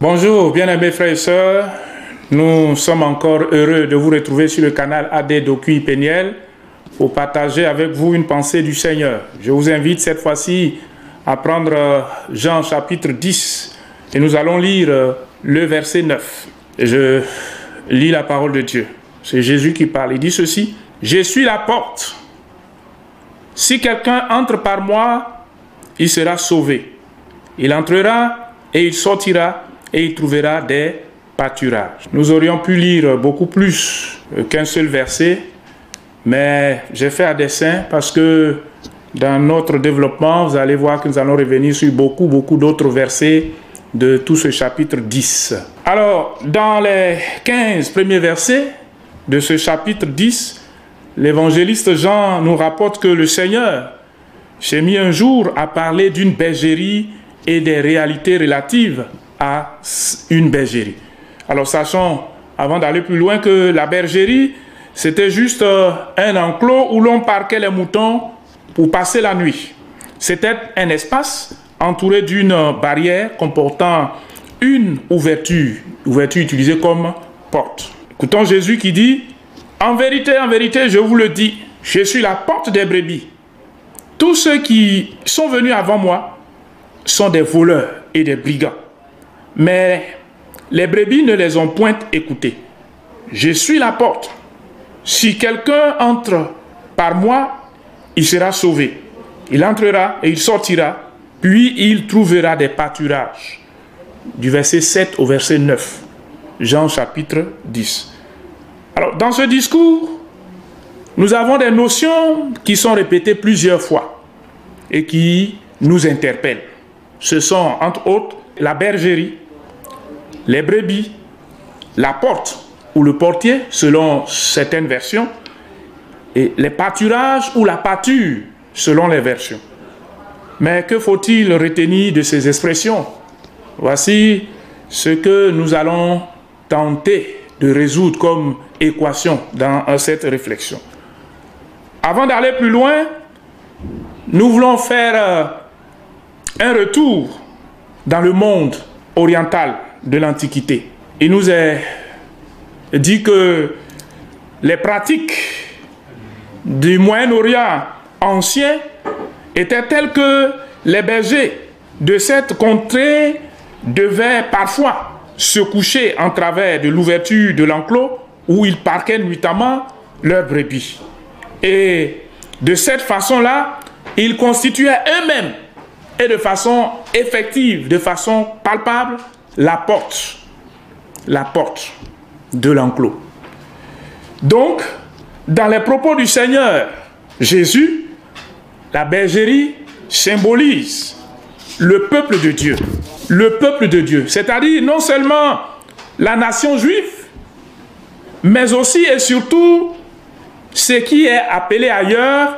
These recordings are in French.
Bonjour, bien-aimés frères et sœurs. Nous sommes encore heureux de vous retrouver sur le canal AD Dokuyi Peniel pour partager avec vous une pensée du Seigneur. Je vous invite cette fois-ci à prendre Jean chapitre 10 et nous allons lire le verset 9. Je lis la parole de Dieu. C'est Jésus qui parle. Il dit ceci: « Je suis la porte. Si quelqu'un entre par moi, il sera sauvé. Il entrera et il sortira et il trouvera des pâturages. » Nous aurions pu lire beaucoup plus qu'un seul verset, mais j'ai fait à dessein parce que dans notre développement, vous allez voir que nous allons revenir sur beaucoup d'autres versets de tout ce chapitre 10. Alors, dans les 15 premiers versets de ce chapitre 10, l'évangéliste Jean nous rapporte que le Seigneur s'est mis un jour à parler d'une bergerie et des réalités relatives à une bergerie. Alors sachons, avant d'aller plus loin, que la bergerie, c'était juste un enclos où l'on parquait les moutons pour passer la nuit. C'était un espace entouré d'une barrière comportant une ouverture utilisée comme porte. Écoutons Jésus qui dit: « En vérité, je vous le dis, je suis la porte des brebis. Tous ceux qui sont venus avant moi sont des voleurs et des brigands. Mais les brebis ne les ont point écoutés. Je suis la porte. Si quelqu'un entre par moi, il sera sauvé. Il entrera et il sortira, puis il trouvera des pâturages. » Du verset 7 au verset 9. Jean chapitre 10. Alors, dans ce discours, nous avons des notions qui sont répétées plusieurs fois et qui nous interpellent. Ce sont, entre autres, la bergerie, les brebis, la porte ou le portier, selon certaines versions, et les pâturages ou la pâture, selon les versions. Mais que faut-il retenir de ces expressions? Voici ce que nous allons tenter de résoudre comme équation dans cette réflexion. Avant d'aller plus loin, nous voulons faire un retour dans le monde oriental de l'Antiquité. Il nous est dit que les pratiques du Moyen-Orient ancien étaient telles que les bergers de cette contrée devaient parfois se coucher en travers de l'ouverture de l'enclos où ils parquaient nuitamment leurs brebis. Et de cette façon-là, ils constituaient eux-mêmes et de façon effective, de façon palpable, la porte de l'enclos. Donc, dans les propos du Seigneur Jésus, la bergerie symbolise le peuple de Dieu. Le peuple de Dieu, c'est-à-dire non seulement la nation juive, mais aussi et surtout ce qui est appelé ailleurs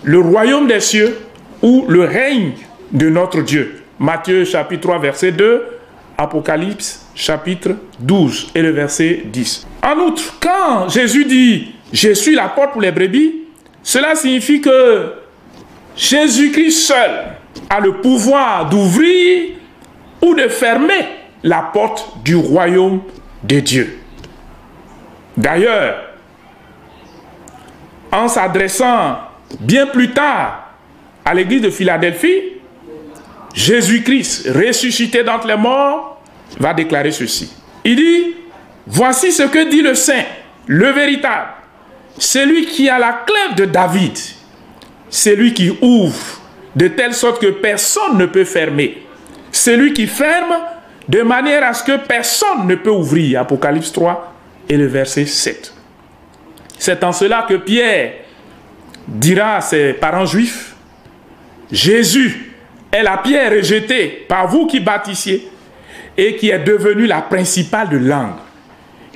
le royaume des cieux ou le règne de notre Dieu. Matthieu chapitre 3 verset 2, Apocalypse chapitre 12 et le verset 10. En outre, quand Jésus dit « Je suis la porte pour les brebis », cela signifie que Jésus-Christ seul a le pouvoir d'ouvrir ou de fermer la porte du royaume de Dieu. D'ailleurs, en s'adressant bien plus tard à l'église de Philadelphie, Jésus-Christ, ressuscité d'entre les morts, va déclarer ceci. Il dit: « Voici ce que dit le Saint, le véritable, celui qui a la clé de David, celui qui ouvre de telle sorte que personne ne peut fermer, celui qui ferme de manière à ce que personne ne peut ouvrir. » Apocalypse 3 et le verset 7. C'est en cela que Pierre dira à ses parents juifs: « Jésus est la pierre rejetée par vous qui bâtissiez et qui est devenue la principale de l'angle.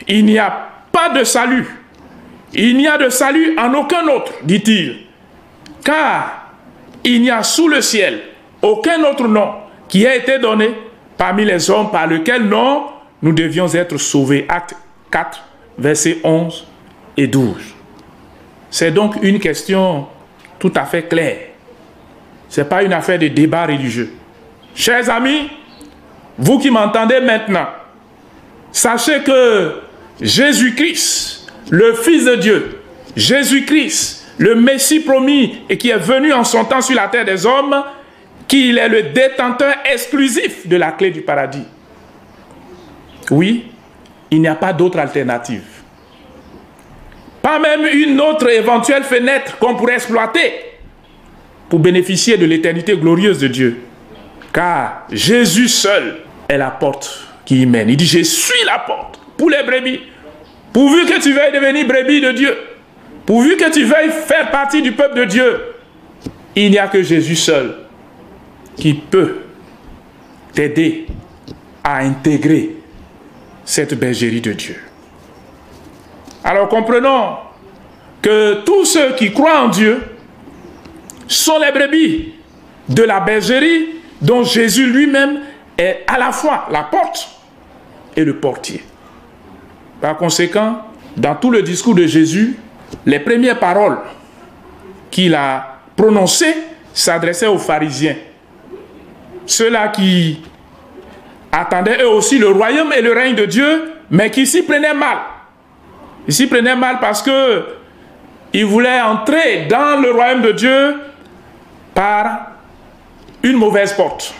Il n'y a pas de salut. Il n'y a de salut en aucun autre, dit-il, car il n'y a sous le ciel aucun autre nom qui a été donné parmi les hommes par lequel nom nous devions être sauvés. » Acte 4, versets 11 et 12. C'est donc une question tout à fait claire. Ce n'est pas une affaire de débat religieux. Chers amis, vous qui m'entendez maintenant, sachez que Jésus-Christ, le Fils de Dieu, Jésus-Christ, le Messie promis et qui est venu en son temps sur la terre des hommes, qu'il est le détenteur exclusif de la clé du paradis. Oui, il n'y a pas d'autre alternative. Pas même une autre éventuelle fenêtre qu'on pourrait exploiter pour bénéficier de l'éternité glorieuse de Dieu. Car Jésus seul est la porte qui y mène. Il dit, je suis la porte pour les brebis. Pourvu que tu veuilles devenir brebis de Dieu, pourvu que tu veuilles faire partie du peuple de Dieu, il n'y a que Jésus seul qui peut t'aider à intégrer cette bergerie de Dieu. Alors comprenons que tous ceux qui croient en Dieu sont les brebis de la bergerie dont Jésus lui-même est à la fois la porte et le portier. Par conséquent, dans tout le discours de Jésus, les premières paroles qu'il a prononcées s'adressaient aux pharisiens. Ceux-là qui attendaient eux aussi le royaume et le règne de Dieu, mais qui s'y prenaient mal. Ils s'y prenaient mal parce qu'ils voulaient entrer dans le royaume de Dieu par une mauvaise porte,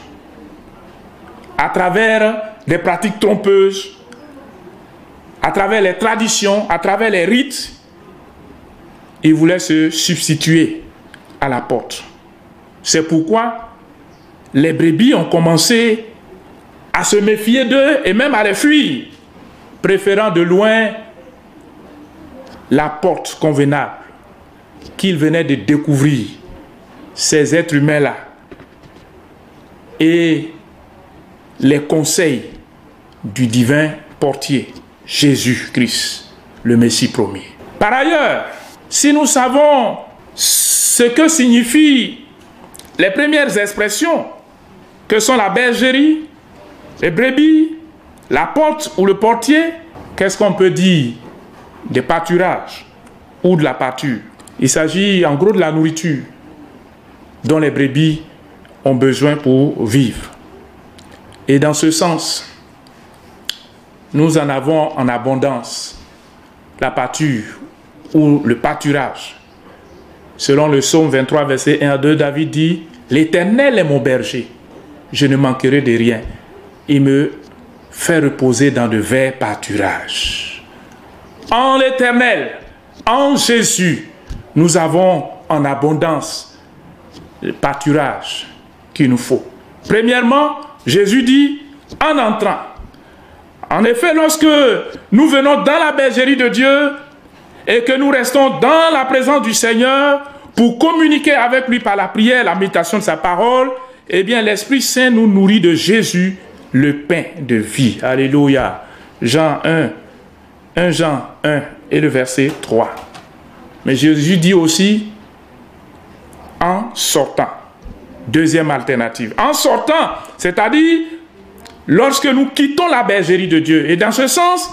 à travers des pratiques trompeuses, à travers les traditions, à travers les rites. Ils voulaient se substituer à la porte. C'est pourquoi les brebis ont commencé à se méfier d'eux et même à les fuir, préférant de loin la porte convenable qu'ils venaient de découvrir, ces êtres humains-là, et les conseils du divin portier, Jésus-Christ, le Messie promis. Par ailleurs, si nous savons ce que signifient les premières expressions que sont la bergerie, les brebis, la porte ou le portier, qu'est-ce qu'on peut dire des pâturages ou de la pâture? Il s'agit en gros de la nourriture dont les brebis ont besoin pour vivre. Et dans ce sens, nous en avons en abondance la pâture ou le pâturage. Selon le psaume 23, verset 1 à 2, David dit, « L'Éternel est mon berger, je ne manquerai de rien. Il me fait reposer dans de verts pâturages. » En l'Éternel, en Jésus, nous avons en abondance le pâturage qu'il nous faut. Premièrement, Jésus dit, en entrant. En effet, lorsque nous venons dans la bergerie de Dieu et que nous restons dans la présence du Seigneur pour communiquer avec lui par la prière, la méditation de sa parole, eh bien l'Esprit Saint nous nourrit de Jésus, le pain de vie. Alléluia. Jean 1 Jean 1 et le verset 3. Mais Jésus dit aussi, en sortant. Deuxième alternative. En sortant, c'est-à-dire lorsque nous quittons la bergerie de Dieu. Et dans ce sens,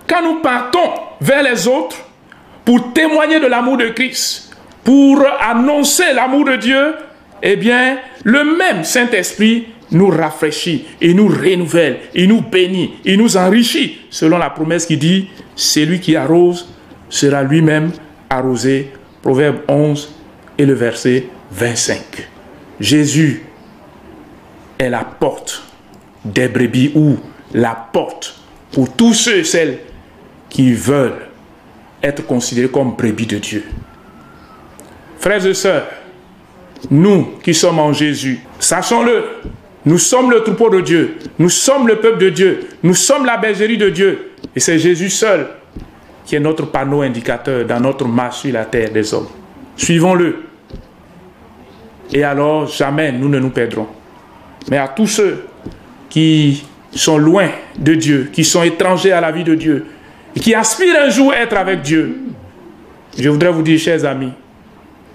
quand nous partons vers les autres pour témoigner de l'amour de Christ, pour annoncer l'amour de Dieu, eh bien, le même Saint-Esprit nous rafraîchit, il nous renouvelle, il nous bénit, il nous enrichit, selon la promesse qui dit, celui qui arrose sera lui-même arrosé. Proverbe 11 et le verset 25. Jésus est la porte des brebis ou la porte pour tous ceux et celles qui veulent être considérés comme brebis de Dieu. Frères et sœurs, nous qui sommes en Jésus, sachons-le, nous sommes le troupeau de Dieu, nous sommes le peuple de Dieu, nous sommes la bergerie de Dieu, et c'est Jésus seul qui est notre panneau indicateur dans notre marche sur la terre des hommes. Suivons-le, et alors jamais nous ne nous perdrons. Mais à tous ceux qui sont loin de Dieu, qui sont étrangers à la vie de Dieu, et qui aspirent un jour à être avec Dieu, je voudrais vous dire, chers amis,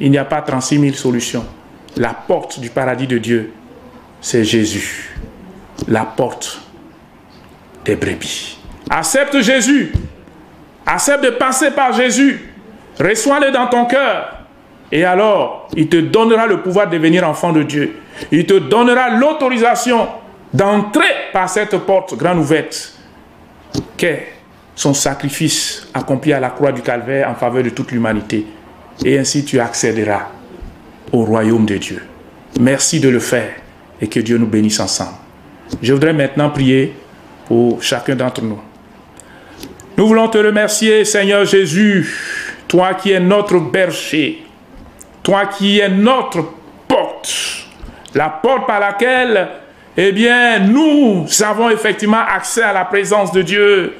il n'y a pas 36 000 solutions. La porte du paradis de Dieu, c'est Jésus, la porte des brebis. Accepte Jésus, accepte de passer par Jésus, reçois-le dans ton cœur, et alors il te donnera le pouvoir de devenir enfant de Dieu. Il te donnera l'autorisation d'entrer par cette porte grande ouverte qu'est son sacrifice accompli à la croix du Calvaire en faveur de toute l'humanité. Et ainsi tu accéderas au royaume de Dieu. Merci de le faire et que Dieu nous bénisse ensemble. Je voudrais maintenant prier pour chacun d'entre nous. Nous voulons te remercier, Seigneur Jésus, toi qui es notre berger, toi qui es notre porte, la porte par laquelle, eh bien, nous avons effectivement accès à la présence de Dieu,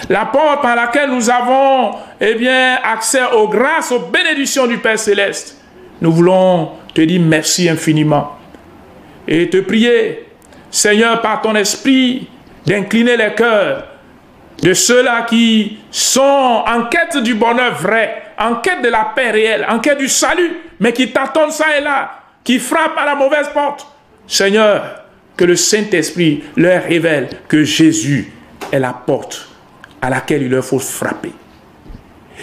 la porte par laquelle nous avons, eh bien, accès aux grâces, aux bénédictions du Père Céleste. Nous voulons te dire merci infiniment et te prier, Seigneur, par ton esprit, d'incliner les cœurs de ceux-là qui sont en quête du bonheur vrai, en quête de la paix réelle, en quête du salut, mais qui tâtonnent ça et là, qui frappent à la mauvaise porte. Seigneur, que le Saint-Esprit leur révèle que Jésus est la porte à laquelle il leur faut frapper.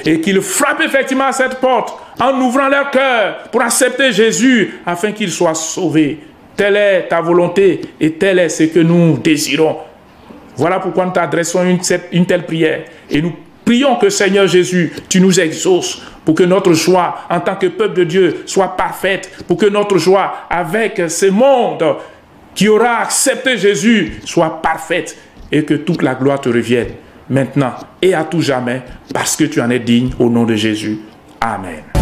Et qu'ils frappent effectivement à cette porte en ouvrant leur cœur pour accepter Jésus afin qu'ils soient sauvés. Telle est ta volonté et tel est ce que nous désirons. Voilà pourquoi nous t'adressons une telle prière. Et nous prions que Seigneur Jésus, tu nous exauces pour que notre joie en tant que peuple de Dieu soit parfaite, pour que notre joie avec ce monde qui aura accepté Jésus soit parfaite et que toute la gloire te revienne maintenant et à tout jamais parce que tu en es digne au nom de Jésus. Amen.